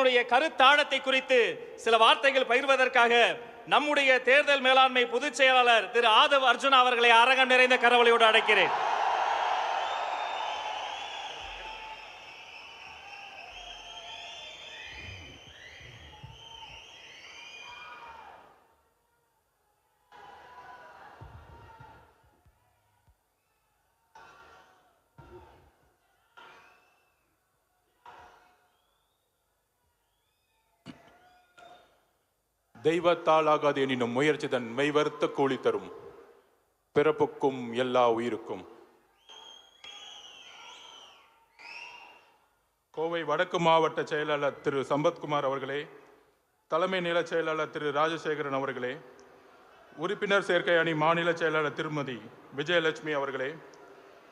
அவர்களுடைய கருத்தாழத்தை குறித்து சில வார்த்தைகள் பகிர்வதற்காக நம்முடைய தேர்தல் மேலாண்மை பொதுச் செயலாளர் திரு ஆதவ் அர்ஜுனா அவர்களை அரங்கம் நிறைந்த கரவொலியோடு அழைக்கிறேன். தெய்வத்தால் ஆகாது எனினும் முயற்சி தன் மெய்வருத்த கூலி தரும் பிறப்புக்கும் எல்லா உயிருக்கும். கோவை வடக்கு மாவட்ட செயலாளர் திரு சம்பத்குமார் அவர்களே, தலைமை நில செயலாளர் திரு ராஜசேகரன் அவர்களே, உறுப்பினர் சேர்க்கை அணி மாநில செயலாளர் திருமதி விஜயலட்சுமி அவர்களே,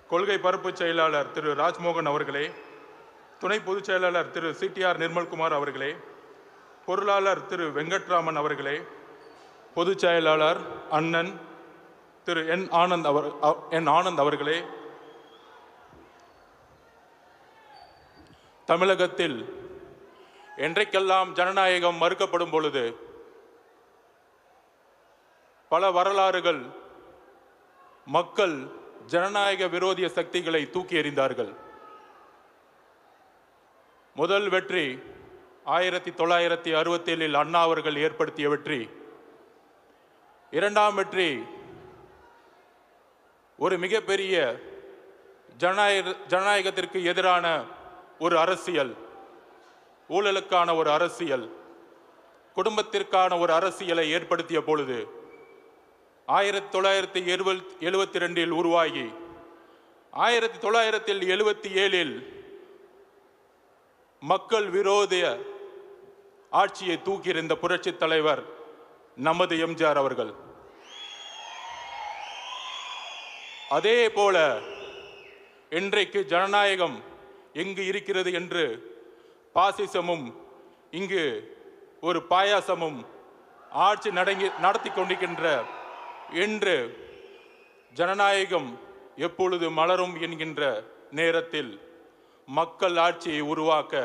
கொள்கை பரப்பு செயலாளர் திரு ராஜ்மோகன் அவர்களே, துணை பொதுச் செயலாளர் திரு சிடிஆர் நிர்மல்குமார் அவர்களே, பொருளாளர் திரு வெங்கட்ராமன் அவர்களே, பொதுச் செயலாளர் அண்ணன் திரு என் ஆனந்த் அவர்களே, தமிழகத்தில் என்றைக்கெல்லாம் ஜனநாயகம் மறுக்கப்படும் பொழுது பல வரலாறுகள் மக்கள் ஜனநாயக விரோதிய சக்திகளை தூக்கி எறிந்தார்கள். முதல் வெற்றி 1967 அண்ணா அவர்கள் ஏற்படுத்திய வெற்றி. இரண்டாம் வெற்றி ஒரு மிகப்பெரிய ஜனநாயகத்திற்கு எதிரான ஒரு அரசியல், ஊழலுக்கான ஒரு அரசியல், குடும்பத்திற்கான ஒரு அரசியலை ஏற்படுத்திய பொழுது 1972 உருவாகி 1977 மக்கள் விரோத ஆட்சியை தூக்கியிருந்த புரட்சி தலைவர் நமது எம்ஜிஆர் அவர்கள். அதே போல இன்றைக்கு ஜனநாயகம் எங்கு இருக்கிறது என்று பாசிசமும் இங்கு ஒரு பாயாசமும் ஆட்சி நடத்தி கொண்டிருக்கின்ற என்று ஜனநாயகம் எப்பொழுது மலரும் என்கின்ற நேரத்தில் மக்கள் ஆட்சியை உருவாக்க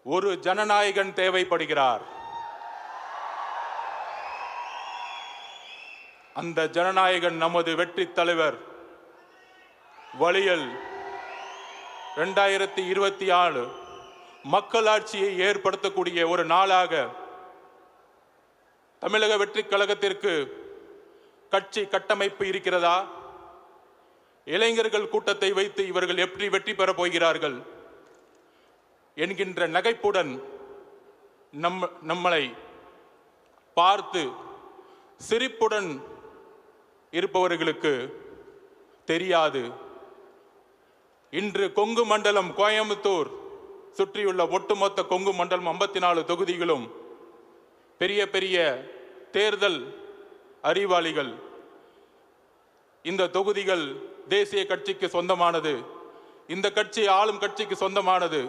ஒரு ஜனநாயகன் தேவைப்படுகிறார். அந்த ஜனநாயகன் நமது வெற்றி தலைவர் வழியில் 2024 மக்களாட்சியை ஏற்படுத்தக்கூடிய ஒரு நாளாக தமிழக வெற்றி கழகத்திற்கு கட்சி கட்டமைப்பு இருக்கிறதா? இளைஞர்கள் கூட்டத்தை வைத்து இவர்கள் எப்படி வெற்றி பெறப் போகிறார்கள் என்கின்ற நகைப்புடன் நம்மளை பார்த்து சிரிப்புடன் இருப்பவர்களுக்கு தெரியாது. இன்று கொங்கு மண்டலம், கோயம்புத்தூர் சுற்றியுள்ள ஒட்டுமொத்த கொங்கு மண்டலம் 54 தொகுதிகளும் பெரிய பெரிய தேர்தல் அறிவாளிகள். இந்த தொகுதிகள் தேசிய கட்சிக்கு சொந்தமானது, இந்த கட்சி ஆளும் கட்சிக்கு சொந்தமானது,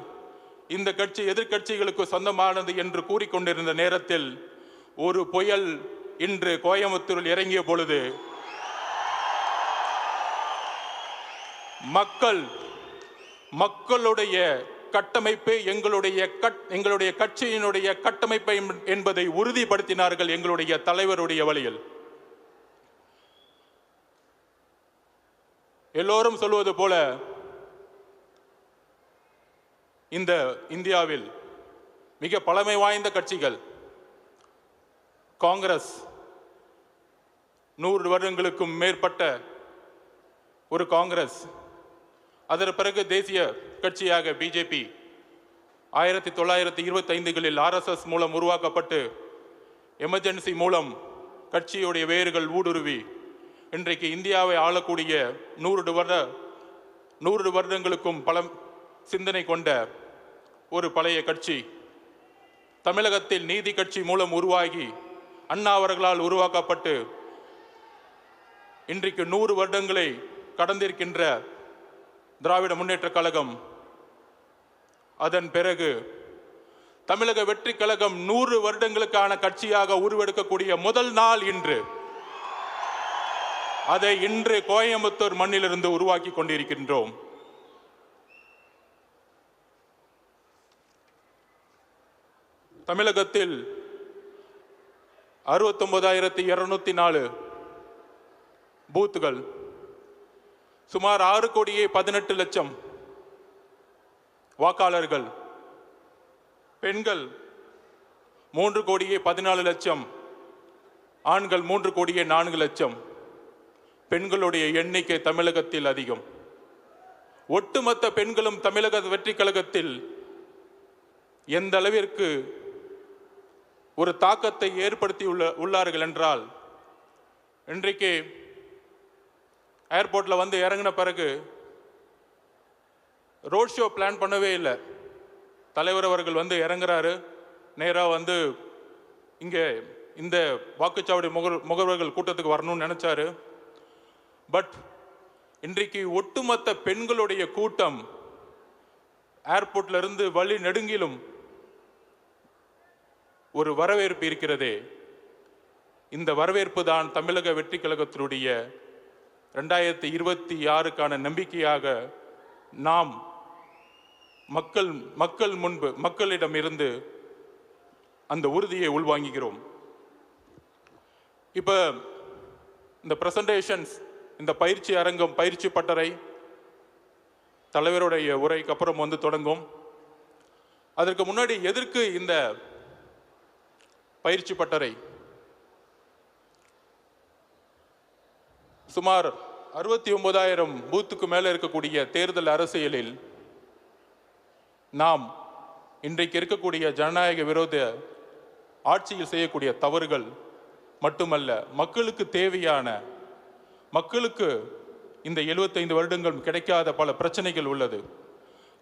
இந்த கட்சி எதிர்கட்சிகளுக்கு சொந்தமானது என்று கூறிக்கொண்டிருந்த நேரத்தில் ஒரு புயல் இன்று கோயம்புத்தூரில் இறங்கிய பொழுது மக்களுடைய கட்டமைப்பு எங்களுடைய கட்சியினுடைய கட்டமைப்பை என்பதை உறுதிப்படுத்தினார்கள் எங்களுடைய தலைவருடைய வழியில். எல்லோரும் சொல்வது போல இந்த இந்தியாவில் மிக பழமை வாய்ந்த கட்சிகள் காங்கிரஸ் 100 வருடங்களுக்கும் மேற்பட்ட ஒரு காங்கிரஸ். அதற்கு பிறகு தேசிய கட்சியாக பிஜேபி 1925களில் RSS மூலம் உருவாக்கப்பட்டு எமர்ஜென்சி மூலம் கட்சியுடைய வேர்கள் ஊடுருவி இன்றைக்கு இந்தியாவை ஆளக்கூடிய 100 வருடங்களுக்கும் பல சிந்தனை கொண்ட ஒரு பழைய கட்சி. தமிழகத்தில் நீதி கட்சி மூலம் உருவாகி அண்ணா அவர்களால் உருவாக்கப்பட்டு இன்றைக்கு 100 வருடங்களை கடந்திருக்கின்ற திராவிட முன்னேற்ற கழகம். அதன் பிறகு தமிழக வெற்றி கழகம் 100 வருடங்களுக்கான கட்சியாக உருவெடுக்கக்கூடிய முதல் நாள் இன்று. அதை இன்று கோயம்புத்தூர் மண்ணிலிருந்து உருவாக்கி கொண்டிருக்கின்றோம். தமிழகத்தில் 69,204 பூத்துகள், சுமார் 6,18,00,000 வாக்காளர்கள், பெண்கள் 3,14,00,000, ஆண்கள் 3,04,00,000. பெண்களுடைய எண்ணிக்கை தமிழகத்தில் அதிகம். ஒட்டுமொத்த பெண்களும் தமிழக வெற்றி கழகத்தில் எந்த அளவிற்கு ஒரு தாக்கத்தை ஏற்படுத்தி உள்ளார்கள் என்றால், இன்றைக்கு ஏர்போர்ட்டில் வந்து இறங்கின பிறகு ரோட் ஷோ பிளான் பண்ணவே இல்லை. தலைவர் அவர்கள் வந்து இறங்குறாரு, நேராக வந்து இங்கே இந்த வாக்குச்சாவடி முகவர்கள் கூட்டத்துக்கு வரணும்னு நினைச்சாரு. பட் இன்றைக்கு ஒட்டுமொத்த பெண்களுடைய கூட்டம் ஏர்போர்ட்ல இருந்து வழி நெடுங்கிலும் ஒரு வரவேற்பு இருக்கிறதே. இந்த வரவேற்பு தான் தமிழக வெற்றி கழகத்தினுடைய 2026க்கான நம்பிக்கையாக நாம் மக்களிடம் இருந்து அந்த உறுதியை உள்வாங்குகிறோம். இப்ப இந்த பிரசன்டேஷன்ஸ், இந்த பயிற்சி அரங்கம், பயிற்சி பட்டறை தலைவருடைய உரைக்கு அப்புறம் வந்து தொடங்கும். அதற்கு முன்னாடி எதற்கு இந்த பயிற்சி பட்டறை? சுமார் 69,000 பூத்துக்கு மேல இருக்கக்கூடிய தேர்தல் அரசியலில் நாம் இன்றைக்கு இருக்கக்கூடிய ஜனநாயக விரோத ஆட்சியில் செய்யக்கூடிய தவறுகள் மட்டுமல்ல, மக்களுக்கு தேவையான, மக்களுக்கு இந்த 75 வருடங்கள் கிடைக்காத பல பிரச்சனைகள் உள்ளது.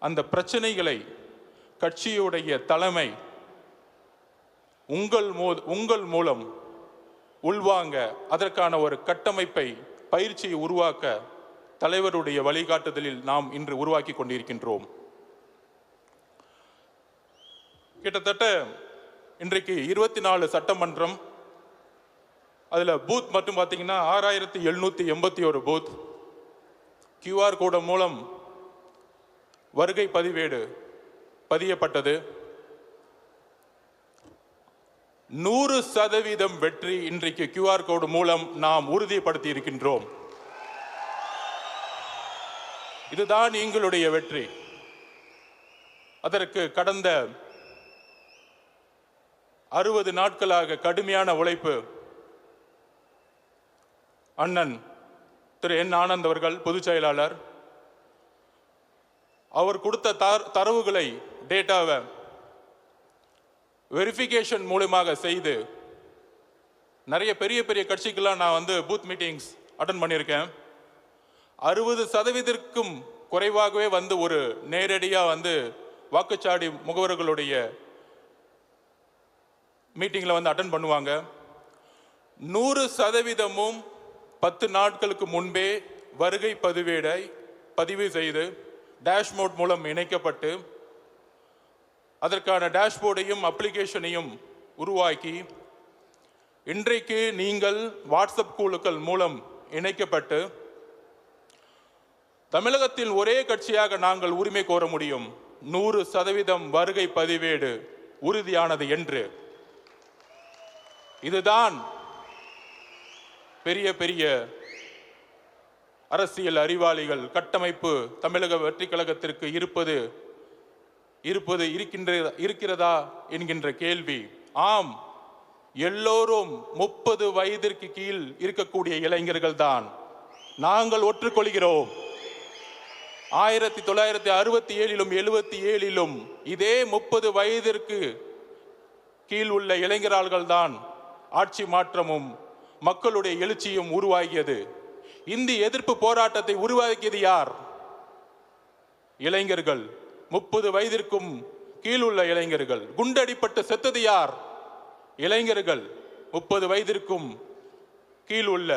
அந்த பிரச்சனைகளை கட்சியுடைய தலைமை உங்கள் மூலம் உள்வாங்க, அதற்கான ஒரு கட்டமைப்பை, பயிற்சியை உருவாக்க தலைவருடைய வழிகாட்டுதலில் நாம் இன்று உருவாக்கி கொண்டிருக்கின்றோம். கிட்டத்தட்ட இன்றைக்கு 24 சட்டமன்றம், அதில் பூத் மட்டும் பார்த்தீங்கன்னா 6,781 பூத். QR கோடு மூலம் வருகை பதிவேடு பதியப்பட்டது. 100% வெற்றி இன்றைக்கு QR கோடு மூலம் நாம் உறுதிப்படுத்தி இருக்கின்றோம். இதுதான் எங்களுடைய வெற்றி. அதற்கு கடந்த 60 நாட்களாக கடுமையான உழைப்பு அண்ணன் திரு என் ஆனந்த் அவர்கள், பொதுச் செயலாளர், அவர் கொடுத்த தரவுகளை, டேட்டாவை வெரிஃபிகேஷன் மூலமாக செய்து, நிறைய பெரிய பெரிய கட்சிக்கெல்லாம் நான் வந்து பூத் மீட்டிங்ஸ் அட்டன் பண்ணியிருக்கேன். 60%க்கும் குறைவாகவே வந்து ஒரு நேரடியாக வந்து வாக்குச்சாவடி முகவர்களுடைய மீட்டிங்கில் வந்து அட்டன் பண்ணுவாங்க. 100%ம் 10 நாட்களுக்கு முன்பே வருகை பதிவேடை பதிவு செய்து டேஷ்போர்ட் மூலம் இணைக்கப்பட்டு, அதற்கான டேஷ்போர்டையும் அப்ளிகேஷனையும் உருவாக்கி, இன்றைக்கு நீங்கள் வாட்ஸ்அப் குழுக்கள் மூலம் இணைக்கப்பட்டு தமிழகத்தில் ஒரே கட்சியாக நாங்கள் உரிமை கோர முடியும். 100% வருகை பதிவேடு உறுதியானது என்று. இதுதான் பெரிய பெரிய அரசியல் அறிவாளிகள் கட்டமைப்பு தமிழக வெற்றி கழகத்திற்கு இருக்கிறதா என்கின்ற கேள்வி. ஆம், எல்லோரும் 30 வயதிற்கு கீழ் இருக்கக்கூடிய இளைஞர்கள் தான். நாங்கள் ஒற்றுக்கொள்கிறோம். 1967லும் 77லும் இதே 30 வயதிற்கு கீழ் உள்ள இளைஞர்கள் தான் ஆட்சி மாற்றமும் மக்களுடைய எழுச்சியும் உருவாகியது. இந்தி எதிர்ப்பு போராட்டத்தை உருவாக்கியது யார்? இளைஞர்கள். 30 வயதிற்கும் கீழ் உள்ள இளைஞர்கள். குண்டடிப்பட்டு செத்தது யார்? இளைஞர்கள். 30 வயதிற்கும் கீழ் உள்ள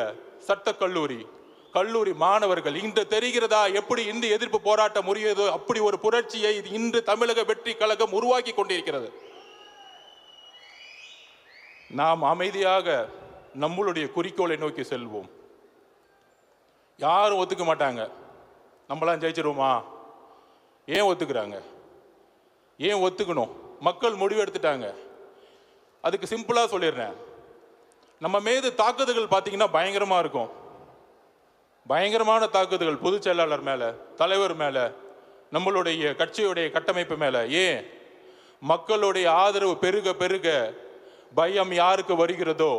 கல்லூரி மாணவர்கள். இன்று தெரிகிறதா எப்படி இந்தி எதிர்ப்பு போராட்டம் உரியதோ? அப்படி ஒரு புரட்சியை இன்று தமிழக வெற்றி கழகம் உருவாக்கி கொண்டிருக்கிறது. நாம் அமைதியாக நம்மளுடைய குறிக்கோளை நோக்கி செல்வோம். யாரும் ஒத்துக்க மாட்டாங்க. நம்மளாம் ஜெயிச்சிருவோமா? ஏன் ஒத்துக்கிறாங்க? ஏன் ஒத்துக்கணும்? மக்கள் முடிவு எடுத்துட்டாங்க. அதுக்கு சிம்பிளா சொல்லிடுறேன். நம்ம மீது தாக்குதல்கள் பார்த்தீங்கன்னா பயங்கரமா இருக்கும். பயங்கரமான தாக்குதல்கள் பொதுச் செயலாளர் மேல, தலைவர் மேல, நம்மளுடைய கட்சியுடைய கட்டமைப்பு மேல. ஏன்? மக்களுடைய ஆதரவு பெருக பெருக பயம் யாருக்கு வருகிறதோ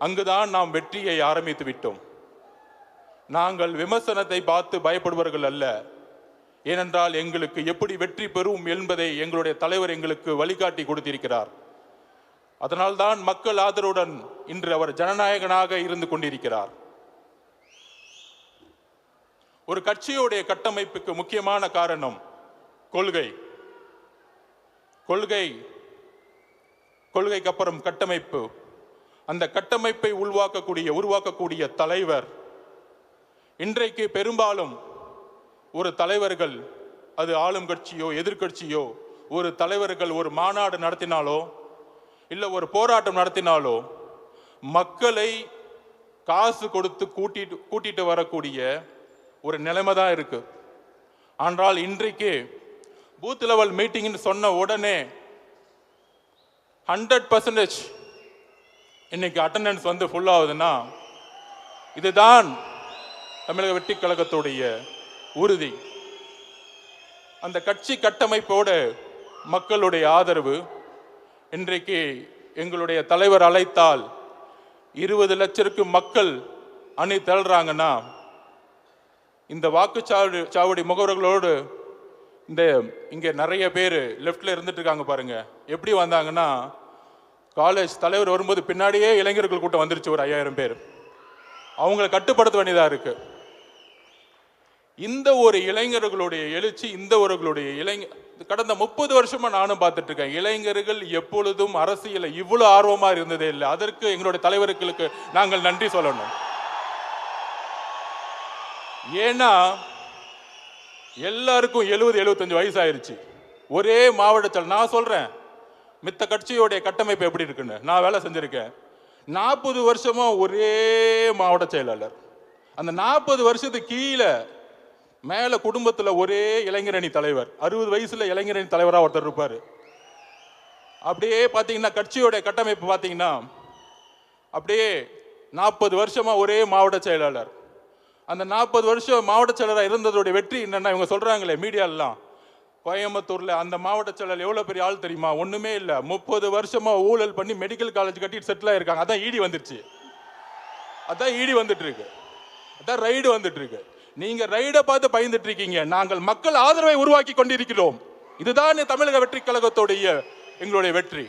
அங்குதான் நாம் வெற்றியை ஆரம்பித்து விட்டோம். நாங்கள் விமர்சனத்தை பார்த்து பயப்படுபவர்கள் அல்ல. ஏனென்றால் எங்களுக்கு எப்படி வெற்றி பெறும் என்பதை எங்களுடைய தலைவர் எங்களுக்கு வழிகாட்டி கொடுத்திருக்கிறார். அதனால்தான் மக்கள் ஆதரவுடன் இன்று அவர் ஜனநாயகனாக இருந்து கொண்டிருக்கிறார். ஒரு கட்சியுடைய கட்டமைப்புக்கு முக்கியமான காரணம் கொள்கை. கொள்கைக்கு அப்புறம் கட்டமைப்பு. அந்த கட்டமைப்பை உருவாக்கக்கூடிய தலைவர். இன்றைக்கு பெரும்பாலும் ஒரு தலைவர்கள், அது ஆளும் கட்சியோ எதிர்கட்சியோ, ஒரு தலைவர்கள் ஒரு மாநாடு நடத்தினாலோ இல்லை ஒரு போராட்டம் நடத்தினாலோ மக்களை காசு கொடுத்து கூட்டிட்டு வரக்கூடிய ஒரு நிலைமை தான் இருக்கு. ஆனால் இன்றைக்கு பூத் லெவல் மீட்டிங்னு சொன்ன உடனே 100% இன்னைக்கு அட்டெண்டன்ஸ் வந்து ஃபுல் ஆகுதுன்னா இதுதான் தமிழக வெற்றி கழகத்துடைய உறுதி. அந்த கட்சி கட்டமைப்போடு மக்களுடைய ஆதரவு. இன்றைக்கு எங்களுடைய தலைவர் அழைத்தால் 20 லட்சத்துக்கு மக்கள் அணி திரள்றாங்கன்னா இந்த வாக்குச்சாவடி முகவர்களோடு இங்கே நிறைய பேர் லெஃப்டில் இருந்துட்டு இருக்காங்க பாருங்க. எப்படி வந்தாங்கன்னா காலேஜ் தலைவர் வரும்போது பின்னாடியே இளைஞர்கள் கூட்டம் வந்துருச்சு, ஒரு 5000 பேர். அவங்களை கட்டுப்படுத்த வேண்டியதாக இருக்கு. இந்த ஒரு இளைஞர்களுடைய எழுச்சி, கடந்த 30 வருஷமா நானும் பார்த்துட்டு இருக்கேன். இளைஞர்கள் எப்பொழுதும் அரசியல இவ்வளவு ஆர்வமா இருந்ததே இல்லை. அதற்கு எங்களுடைய தலைவர்களுக்கு நாங்கள் நன்றி சொல்லணும். ஏன்னா எல்லாருக்கும் 70-75 வயசு ஆயிருச்சு. ஒரே மாவட்டத்தில் நான் சொல்றேன், மித்த கட்சியோடைய கட்டமைப்பு எப்படி இருக்குன்னு நான் வேலை செஞ்சிருக்கேன். 40 வருஷமா ஒரே மாவட்ட செயலாளர். அந்த 40 வருஷத்துக்கு கீழே மேல குடும்பத்தில் ஒரே இளைஞரணி தலைவர், 60 வயசுல இளைஞரணி தலைவராக ஒருத்தர் இருப்பாரு. அப்படியே பார்த்தீங்கன்னா கட்சியோடைய கட்டமைப்பு பார்த்தீங்கன்னா அப்படியே 40 வருஷமா ஒரே மாவட்ட செயலாளர். அந்த 40 வருஷம் மாவட்ட செயலராக இருந்ததோடைய வெற்றி என்னன்னா, இவங்க சொல்றாங்களே மீடியாலாம், கோயம்புத்தூர்ல அந்த மாவட்ட செயலர் எவ்வளவு பெரிய ஆள் தெரியுமா? ஒண்ணுமே இல்லை, 30 வருஷமா ஊழல் பண்ணி மெடிக்கல் காலேஜ் கட்டிட்டு செட்டில் ஆயிருக்காங்க. அதான் ஈடி வந்துருச்சு, அதான் ஈடி வந்துட்டு இருக்கு, அதான் ரைடு வந்துட்டு இருக்கு. நீங்க ரைடை பார்த்து பயந்துட்டு இருக்கீங்க. நாங்கள் மக்கள் ஆதரவை உருவாக்கி கொண்டிருக்கிறோம். இதுதான் தமிழக வெற்றி கழகத்துடைய எங்களுடைய வெற்றி.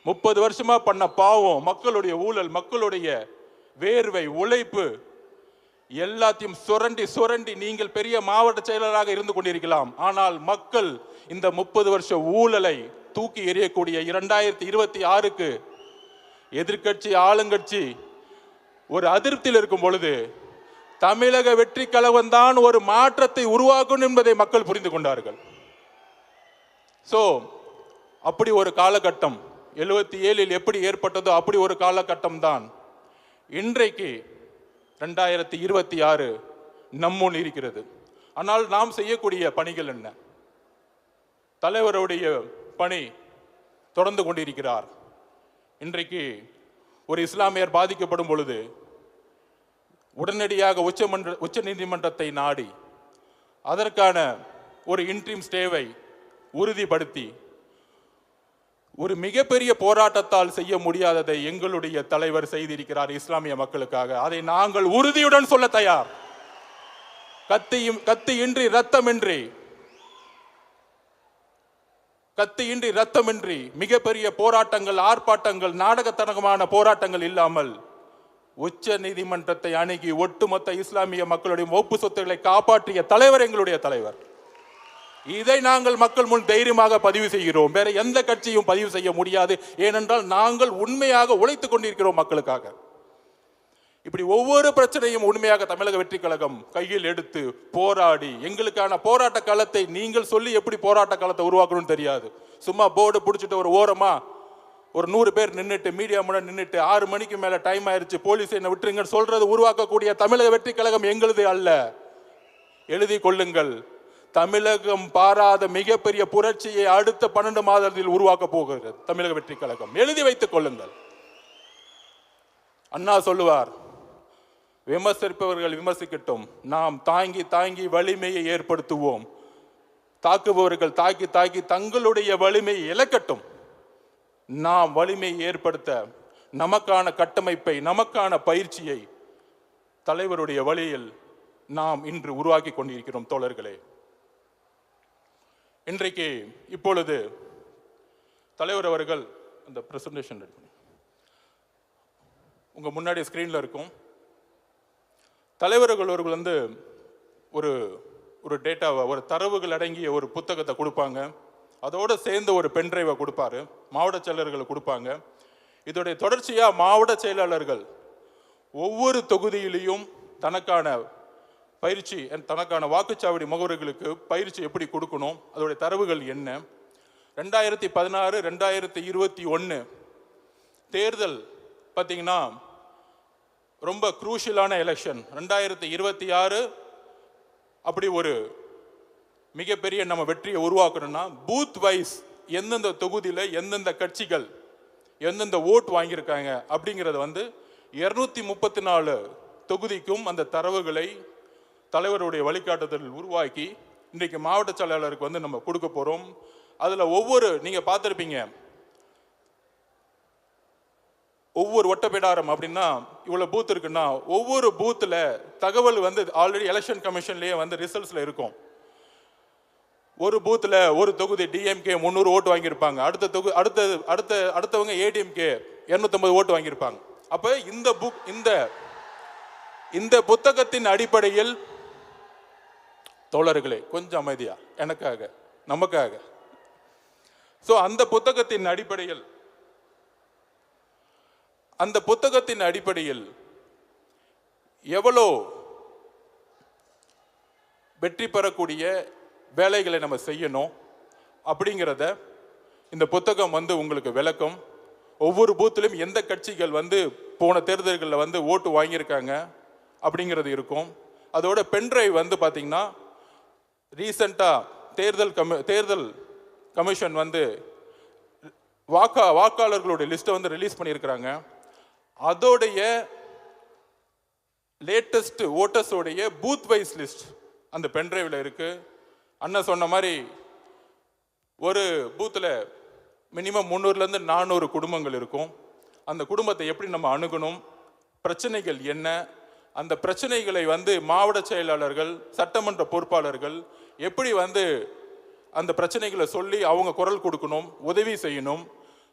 30 வருஷமா பண்ண பாவம், மக்களுடைய ஊழல், மக்களுடைய வேர்வை, உழைப்பு எல்லாத்தையும் சுரண்டி நீங்கள் பெரிய மாவட்ட செயலராக இருந்து கொண்டிருக்கலாம். ஆனால் மக்கள் இந்த 30 வருஷ ஊழலை தூக்கி எறியக்கூடிய 2026க்கு எதிர்கட்சி ஆளுங்கட்சி ஒரு அதிருப்தியில் இருக்கும் பொழுது தமிழக வெற்றி கழகம் தான் ஒரு மாற்றத்தை உருவாக்கும் என்பதை மக்கள் புரிந்து கொண்டார்கள். அப்படி ஒரு காலகட்டம் 77 எப்படி ஏற்பட்டதோ அப்படி ஒரு காலகட்டம் தான் இன்றைக்கு 2026 நம்முன் இருக்கிறது. ஆனால் நாம் செய்யக்கூடிய பணிகள் என்ன? தலைவருடைய பணி தொடர்ந்து கொண்டிருக்கிறார். இன்றைக்கு ஒரு இஸ்லாமியர் பாதிக்கப்படும் பொழுது உடனடியாக உச்ச நீதிமன்றத்தை நாடி அதற்கான ஒரு இன்ட்ரீம் ஸ்டேவை உறுதிப்படுத்தி ஒரு மிகப்பெரிய போராட்டத்தால் செய்ய முடியாததை எங்களுடைய தலைவர் செய்திருக்கிறார் இஸ்லாமிய மக்களுக்காக. அதை நாங்கள் உறுதியுடன் சொல்ல தயார். கத்தியின்றி ரத்தமின்றி மிகப்பெரிய போராட்டங்கள், ஆர்ப்பாட்டங்கள், நாடகத்தனமான போராட்டங்கள் இல்லாமல் உச்ச நீதிமன்றத்தை அணுகி ஒட்டுமொத்த இஸ்லாமிய மக்களுடைய ஒப்பு சொத்துக்களை காப்பாற்றிய தலைவர் எங்களுடைய தலைவர். இதை நாங்கள் மக்கள் முன் தைரியமாக பதிவு செய்கிறோம். வேற எந்த கட்சியும் பதிவு செய்ய முடியாது. ஏனென்றால் நாங்கள் உண்மையாக உழைத்துக் கொண்டிருக்கிறோம் மக்களுக்காக. இப்படி ஒவ்வொரு பிரச்சனையும் உண்மையாக தமிழக வெற்றி கழகம் கையில் எடுத்து போராடி, எங்களுக்கான போராட்ட காலத்தை நீங்கள் சொல்லி எப்படி போராட்ட காலத்தை உருவாக்கணும்னு தெரியாது. சும்மா போர்டு பிடிச்சிட்டு ஒரு ஓரமா ஒரு 100 பேர் நின்றுட்டு மீடியா முன்னாடி நின்றுட்டு 6 மணிக்கு மேல டைம் ஆயிருச்சு போலீஸ் என்ன விட்டுருங்கன்னு சொல்றது உருவாக்கக்கூடிய தமிழக வெற்றி கழகம் எங்களுது அல்ல. எழுதி கொள்ளுங்கள். தமிழகம் பாராத மிகப்பெரிய புரட்சியை அடுத்த 12 மாதத்தில் உருவாக்க போகிறது தமிழக வெற்றி கழகம். எழுதி வைத்துக் கொள்ளுங்கள். அண்ணா சொல்லுவார், விமர்சிப்பவர்கள் விமர்சிக்கட்டும், நாம் தாங்கி தாங்கி வலிமையை ஏற்படுத்துவோம். தாக்குபவர்கள் தாக்கி தாக்கி தங்களுடைய வலிமையை இழக்கட்டும். நாம் வலிமையை ஏற்படுத்த நமக்கான கட்டமைப்பை, நமக்கான பயிற்சியை தலைவருடைய வழியில் நாம் இன்று உருவாக்கி கொண்டிருக்கிறோம் தோழர்களே. இன்றைக்கு இப்பொழுது தலைவர் அவர்கள் அந்த பிரசன்டேஷன் உங்க முன்னாடி ஸ்கிரீன்ல இருக்கும். தலைவர்கள் அவர்கள் ஒரு ஒரு டேட்டாவை, ஒரு தரவுகள் அடங்கிய ஒரு புத்தகத்தை கொடுப்பாங்க. அதோடு சேர்ந்து ஒரு பென்ட்ரைவை கொடுப்பாரு, மாவட்ட செயலர்கள் கொடுப்பாங்க. இதோடைய தொடர்ச்சியாக மாவட்ட செயலாளர்கள் ஒவ்வொரு தொகுதியிலையும் தனக்கான பயிற்சி, தனக்கான வாக்குச்சாவடி முகவர்களுக்கு பயிற்சி எப்படி கொடுக்கணும், அதோடைய தரவுகள் என்ன. 2016 2021 தேர்தல் பார்த்தீங்கன்னா ரொம்ப குரூஷியலான எலெக்ஷன். 2026 அப்படி ஒரு மிகப்பெரிய நம்ம வெற்றியை உருவாக்கணும்னா பூத் வைஸ் எந்தெந்த தொகுதியில் எந்தெந்த கட்சிகள் எந்தெந்த ஓட் வாங்கியிருக்காங்க அப்படிங்கிறத 234 தொகுதிக்கும் அந்த தரவுகளை தலைவருடைய வழிகாட்டுதல் உருவாக்கி இன்றைக்கு மாவட்ட செயலாளருக்கு நம்ம கொடுக்க போகிறோம். அதில் நீங்கள் பார்த்துருப்பீங்க, ஒவ்வொரு ஒட்டப்பிடாரம் அப்படின்னா இவ்வளோ பூத் இருக்குன்னா ஒவ்வொரு பூத்தில் தகவல் ஆல்ரெடி எலெக்ஷன் கமிஷன்லேயே ரிசல்ட்ஸில் இருக்கும். ஒரு பூத்தில் ஒரு தொகுதி டிஎம்கே 300 ஓட்டு வாங்கியிருப்பாங்க, அடுத்தவங்க ஏடிஎம்கே 250 ஓட்டு வாங்கியிருப்பாங்க. அப்போ இந்த புத்தகத்தின் அடிப்படையில் தோழர்களே கொஞ்சம் அமைதியா, எனக்காக நமக்காக, அந்த புத்தகத்தின் அடிப்படையில் எவ்வளோ வெற்றி பெறக்கூடிய வேலைகளை நம்ம செய்யணும் அப்படிங்கிறத இந்த புத்தகம் உங்களுக்கு விளக்கம். ஒவ்வொரு பூத்திலும் எந்த கட்சிகள் போன தேர்தல்களில் ஓட்டு வாங்கியிருக்காங்க அப்படிங்கிறது இருக்கும். அதோட பென்ட்ரைவ் பார்த்தீங்கன்னா ரீசெண்டாக தேர்தல் கமிஷன் வாக்காளர்களுடைய லிஸ்ட்டை ரிலீஸ் பண்ணியிருக்கிறாங்க. அதோடைய லேட்டஸ்ட் ஓட்டர்ஸோடைய பூத் வைஸ் லிஸ்ட் அந்த பென்ட்ரைவில் இருக்கு. அண்ணா சொன்ன மாதிரி ஒரு பூத்தில் மினிமம் 300லேருந்து 400 குடும்பங்கள் இருக்கும். அந்த குடும்பத்தை எப்படி நம்ம அணுகணும், பிரச்சனைகள் என்ன, அந்த பிரச்சனைகளை மாவட்ட செயலாளர்கள், சட்டமன்ற பொறுப்பாளர்கள் எப்படி அந்த பிரச்சனைகளை சொல்லி அவங்க குரல் கொடுக்கணும், உதவி செய்யணும்.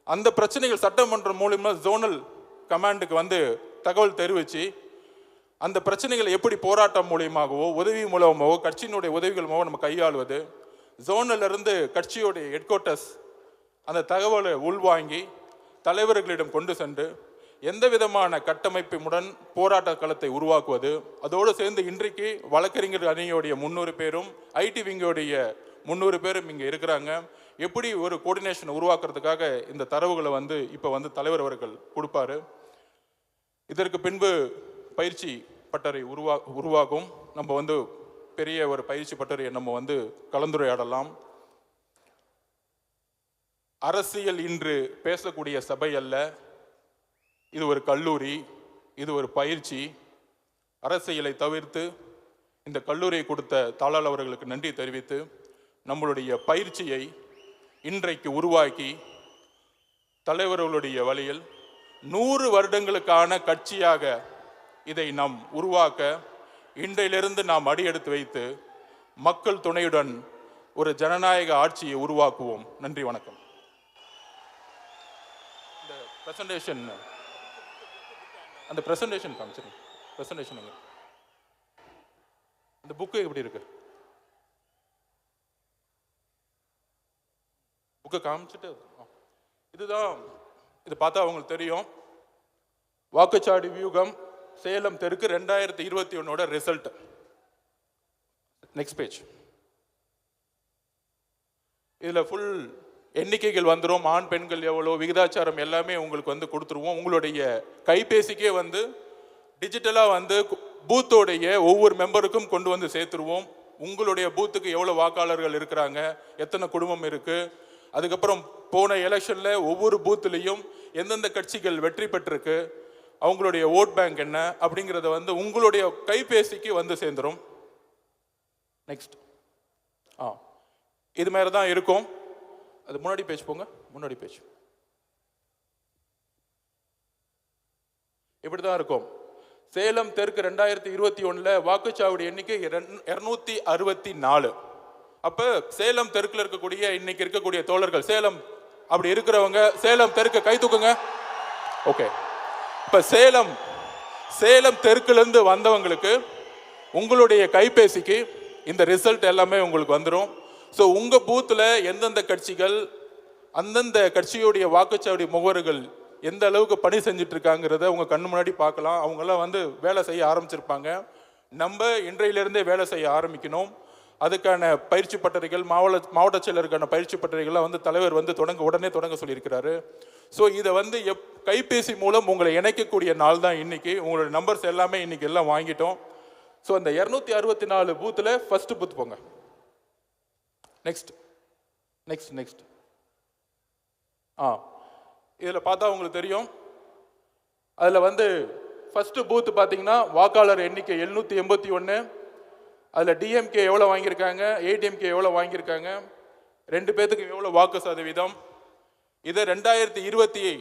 அந்த பிரச்சனைகள் சட்டமன்றம் மூலமா ஜோனல் கமாண்டுக்கு தகவல் தெரிவித்து அந்த பிரச்சனைகளை எப்படி போராட்டம் மூலியமாகவோ உதவி மூலமாகவோ கட்சியினுடைய உதவிகள் மூலம் நம்ம கையாளுவது, ஜோனிலிருந்து கட்சியோடைய ஹெட் குவார்ட்டர்ஸ் அந்த தகவலை உள்வாங்கி தலைவர்களிடம் கொண்டு சென்று எந்த விதமான கட்டமைப்புடன் போராட்ட களத்தை உருவாக்குவது. அதோடு சேர்ந்து இன்றைக்கு வழக்கறிஞர் அணியோடைய 300 பேரும், ஐடி விங்கோடைய 300 பேரும் இங்கே இருக்கிறாங்க. எப்படி ஒரு கோஆர்டினேஷன் உருவாக்குறதுக்காக இந்த தரவுகளை இப்போ தலைவர் அவர்கள் கொடுப்பாரு. இதற்கு பின்பு பயிற்சி பட்டறை உருவாகும். நம்ம பெரிய ஒரு பயிற்சி பட்டறையை நம்ம கலந்துரையாடலாம். அரசியல் இன்று பேசக்கூடிய சபை அல்ல, இது ஒரு கல்லூரி, இது ஒரு பயிற்சி. அரசியலை தவிர்த்து இந்த கல்லூரியை கொடுத்த தாளாளர் அவர்களுக்கு நன்றி தெரிவித்து நம்மளுடைய பயிற்சியை இன்றைக்கு உருவாக்கி தலைவர்களுடைய வழியில் 100 வருடங்களுக்கான கட்சியாக இதை நாம் உருவாக்க இன்றையிலிருந்து நாம் அடியெடுத்து வைத்து மக்கள் துணையுடன் ஒரு ஜனநாயக ஆட்சியை உருவாக்குவோம். நன்றி, வணக்கம். இந்த பிரசன்டேஷன் அந்த பிரசன்டேஷன் காமிச்சிருங்க. பிரசன்டேஷன் அந்த புக்கு எப்படி இருக்கு? புக்கை காமிச்சிட்டு இதுதான். இது பார்த்தா அவங்களுக்கு தெரியும். வாக்குச்சாவடி வியூகம் சேலம் தெற்கு 2021 ரிசல்ட். Next page. இதுல ஃபுல் எண்ணிக்கைகள் வந்துடும். ஆண் பெண்கள் எவ்வளோ, விகிதாச்சாரம் எல்லாமே உங்களுக்கு கொடுத்துருவோம். உங்களுடைய கைபேசிக்கே டிஜிட்டலாக பூத்தோடைய ஒவ்வொரு மெம்பருக்கும் கொண்டு சேர்த்துருவோம். உங்களுடைய பூத்துக்கு எவ்வளோ வாக்காளர்கள் இருக்கிறாங்க, எத்தனை குடும்பம் இருக்கு, அதுக்கப்புறம் போன எலெக்ஷன்ல ஒவ்வொரு பூத்துலேயும் எந்தெந்த கட்சிகள் வெற்றி பெற்றிருக்கு, அவங்களுடைய ஓட் பேங்க் என்ன அப்படிங்கிறத வந்து உங்களுடைய கைபேசிக்கு வந்து சேர்ந்துடும். நெக்ஸ்ட் இது மாதிரி தான் இருக்கும். அது முன்னாடி பேஜ் போங்க, முன்னாடி பேஜ் இப்படி தான் இருக்கும். சேலம் தெற்கு 2021 வாக்குச்சாவடி எண்ணிக்கை 264. அப்ப சேலம் தெற்குல இருக்கக்கூடிய இன்னைக்கு இருக்கக்கூடிய தோழர்கள், சேலம் அப்படி இருக்கிறவங்க சேலம் தெற்கு கை தூக்குங்க. ஓகே, இப்ப சேலம் தெற்குல இருந்து வந்தவங்களுக்கு உங்களுடைய கைபேசிக்கு இந்த ரிசல்ட் எல்லாமே உங்களுக்கு வந்துடும். ஸோ உங்க பூத்துல எந்தெந்த கட்சிகள், அந்தந்த கட்சியுடைய வாக்குச்சாவடி முகவர்கள் எந்த அளவுக்கு பணி செஞ்சுட்டு இருக்காங்கிறத உங்க கண்ணு முன்னாடி பார்க்கலாம். அவங்கெல்லாம் வந்து வேலை செய்ய ஆரம்பிச்சிருப்பாங்க. நம்ம இன்றையிலிருந்தே வேலை செய்ய ஆரம்பிக்கணும். அதுக்கான பயிற்சி பட்டறைகள், மாவட்ட செயலருக்கான பயிற்சி பட்டறைகள்லாம் வந்து தலைவர் வந்து உடனே தொடங்க சொல்லியிருக்கிறாரு. ஸோ இதை வந்து கைபேசி மூலம் உங்களை இணைக்கக்கூடிய நாள் தான் இன்னைக்கு. உங்களுடைய நம்பர்ஸ் எல்லாமே இன்னைக்கு எல்லாம் வாங்கிட்டோம். ஸோ அந்த 264 பூத்தில் ஃபர்ஸ்ட் பூத் போங்க. நெக்ஸ்ட் நெக்ஸ்ட் நெக்ஸ்ட் இதில் பார்த்தா உங்களுக்கு தெரியும். அதில் வந்து ஃபர்ஸ்ட் பூத் பார்த்தீங்கன்னா வாக்காளர் எண்ணிக்கை 781. அதில் டிஎம்கே எவ்வளோ வாங்கியிருக்காங்க, ஏடிஎம்கே எவ்வளோ வாங்கியிருக்காங்க, 2 பேத்துக்கு எவ்வளோ வாக்கு சதவீதம். இதை 2026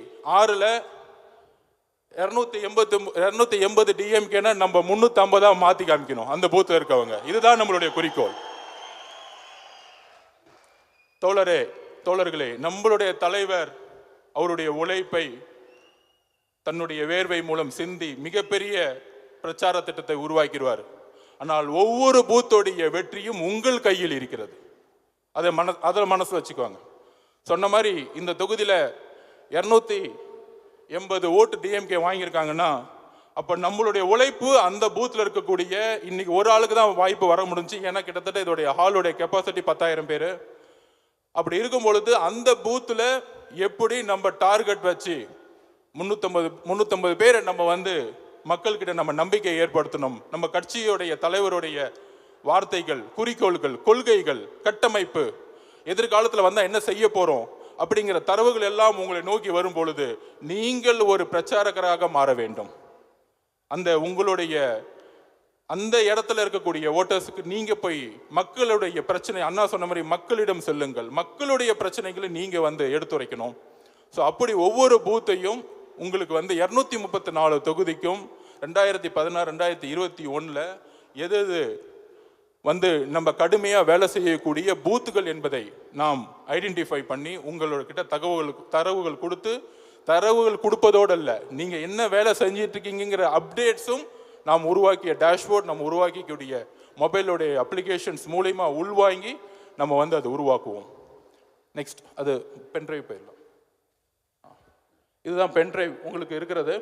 280 டிஎம்கேனா நம்ம 350 மாற்றி காமிக்கணும் அந்த பூத்தில் இருக்கவங்க. இதுதான் நம்மளுடைய குறிக்கோள். தோழர்களே, நம்மளுடைய தலைவர் அவருடைய உழைப்பை தன்னுடைய வேர்வை மூலம் சிந்தி மிகப்பெரிய பிரச்சார திட்டத்தை உருவாக்கிடுவார். ஆனால் ஒவ்வொரு பூத்தோடைய வெற்றியும் உங்கள் கையில் இருக்கிறது. அதை மனசு வச்சுக்குவாங்க. சொன்ன மாதிரி இந்த தொகுதியில் 280 ஓட்டு டிஎம்கே வாங்கியிருக்காங்கன்னா அப்போ நம்மளுடைய உழைப்பு அந்த பூத்தில் இருக்கக்கூடிய இன்னைக்கு ஒரு ஆளுக்கு தான் வாய்ப்பு வர முடிஞ்சு. ஏன்னா கிட்டத்தட்ட இதோடைய ஹாலுடைய கெப்பாசிட்டி 10,000 பேர். அப்படி இருக்கும் பொழுது அந்த பூத்தில் எப்படி நம்ம டார்கெட் வச்சு 350 பேரை நம்ம வந்து மக்கள்கிட்ட நம்ம நம்பிக்கையை ஏற்படுத்தணும். நம்ம கட்சியுடைய தலைவருடைய வார்த்தைகள், குறிக்கோள்கள், கொள்கைகள், கட்டமைப்பு, எதிர்காலத்தில் வந்தால் என்ன செய்ய போறோம் அப்படிங்கிற தரவுகள் எல்லாம் உங்களை நோக்கி வரும் பொழுது நீங்கள் ஒரு பிரச்சாரகராக மாற வேண்டும். உங்களுடைய அந்த இடத்துல இருக்கக்கூடிய ஓட்டர்ஸுக்கு நீங்க போய் மக்களுடைய பிரச்சனை, அண்ணா சொன்ன மாதிரி மக்களிடம் செல்லுங்கள், மக்களுடைய பிரச்சனைகளை நீங்க வந்து எடுத்துரைக்கணும். ஸோ அப்படி ஒவ்வொரு பூத்தையும் உங்களுக்கு வந்து 234 தொகுதிக்கும் 2016 2021 எது வந்து நம்ம கடுமையாக வேலை செய்யக்கூடிய பூத்துகள் என்பதை நாம் ஐடென்டிஃபை பண்ணி உங்களோட கிட்ட தரவுகள் கொடுப்பதோடு அல்ல, நீங்கள் என்ன வேலை செஞ்சிட்டு இருக்கீங்கிற அப்டேட்ஸும் நாம் உருவாக்கிய டேஷ்போர்ட், நம்ம உருவாக்கிக்கூடிய மொபைலோடைய அப்ளிகேஷன்ஸ் மூலமா உள்வாங்கி நம்ம வந்து அதை உருவாக்குவோம். நெக்ஸ்ட் அது பென்ட்ரைவ் போயிடலாம். இதுதான் பென்ட்ரைவ் உங்களுக்கு இருக்கிறது.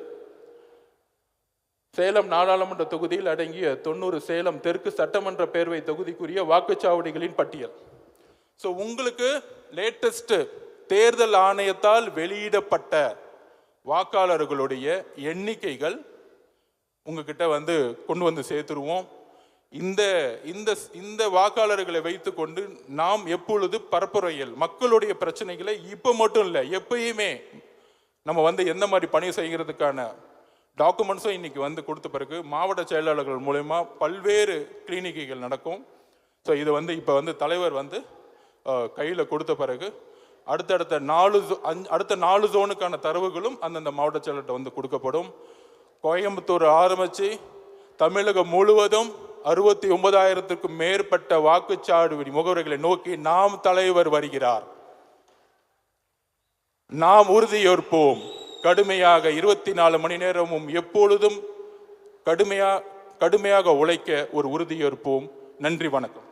சேலம் நாடாளுமன்ற தொகுதியில் அடங்கிய 90 சேலம் தெற்கு சட்டமன்ற பேரவை தொகுதிக்குரிய வாக்குச்சாவடிகளின் பட்டியல். ஸோ உங்களுக்கு லேட்டஸ்ட் தேர்தல் ஆணையத்தால் வெளியிடப்பட்ட வாக்காளர்களுடைய எண்ணிக்கைகள் உங்ககிட்ட வந்து கொண்டு வந்து சேர்த்துருவோம். இந்த வாக்காளர்களை வைத்துக்கொண்டு நாம் எப்பொழுது பரப்புரையில் மக்களுடைய பிரச்சனைகளை இப்போ மட்டும் இல்லை எப்பயுமே நம்ம வந்து எந்த மாதிரி பணி செய்கிறதுக்கான டாக்குமெண்ட்ஸும் இன்னைக்கு வந்து கொடுத்த பிறகு மாவட்ட செயலாளர்கள் மூலமா பல்வேறு கிளினிக்குகள் நடக்கும். ஸோ இது வந்து இப்போ வந்து தலைவர் வந்து கையில் கொடுத்த பிறகு அடுத்த 4 ஜோனுக்கான தரவுகளும் அந்தந்த மாவட்ட செயலர்கிட்ட வந்து கொடுக்கப்படும். கோயம்புத்தூர் ஆரம்பித்து தமிழகம் முழுவதும் 69,000க்கும் மேற்பட்ட வாக்குச்சாவடி முகவர்களை நோக்கி நாம் தலைவர் வருகிறார். நாம் உறுதியேற்போம். கடுமையாக 24 மணி நேரமும் எப்பொழுதும் கடுமையாக உழைக்க ஒரு உறுதியேற்போம். நன்றி, வணக்கம்.